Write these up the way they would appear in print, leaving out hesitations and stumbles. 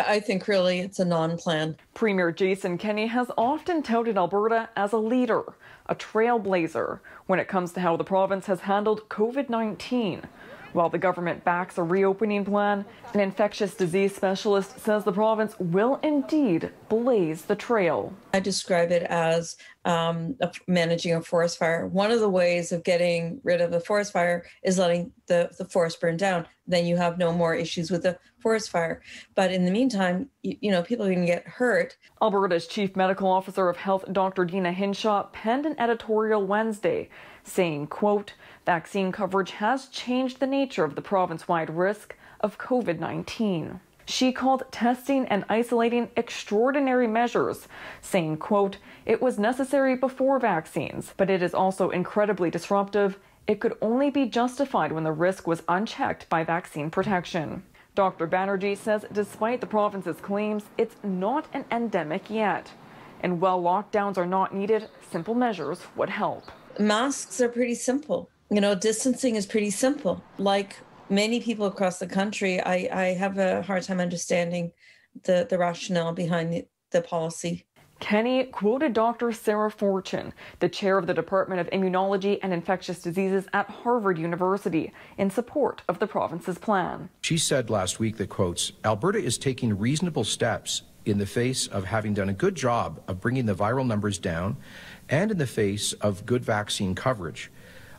I think really it's a non-plan. Premier Jason Kenney has often touted Alberta as a leader, a trailblazer, when it comes to how the province has handled COVID-19. While the government backs a reopening plan, an infectious disease specialist says the province will indeed blaze the trail. I describe it as managing a forest fire. One of the ways of getting rid of a forest fire is letting the forest burn down. Then you have no more issues with the forest fire. But in the meantime, people can get hurt. Alberta's Chief Medical Officer of Health, Dr. Dina Hinshaw, penned an editorial Wednesday saying, quote, vaccine coverage has changed the nature of the province-wide risk of COVID-19. She called testing and isolating extraordinary measures, saying, quote, it was necessary before vaccines, but it is also incredibly disruptive. It could only be justified when the risk was unchecked by vaccine protection. Dr. Banerjee says despite the province's claims, it's not an endemic yet. And while lockdowns are not needed, simple measures would help. Masks are pretty simple. Distancing is pretty simple. Like many people across the country, I have a hard time understanding the rationale behind the policy. Kenney quoted Dr. Sarah Fortune, the chair of the Department of Immunology and Infectious Diseases at Harvard University, in support of the province's plan. She said last week that, quotes, Alberta is taking reasonable steps in the face of having done a good job of bringing the viral numbers down and in the face of good vaccine coverage.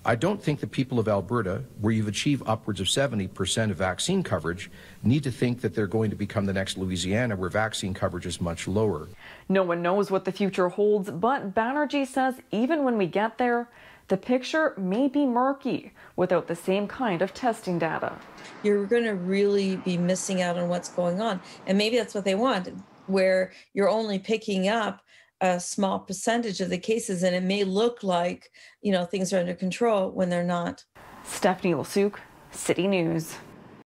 I don't think the people of Alberta, where you've achieved upwards of 70% of vaccine coverage, need to think that they're going to become the next Louisiana, where vaccine coverage is much lower. No one knows what the future holds, but Banerjee says even when we get there, the picture may be murky without the same kind of testing data. You're going to really be missing out on what's going on. And maybe that's what they want, where you're only picking up a small percentage of the cases, and it may look like, things are under control when they're not. Stefanie Lasuik, City News.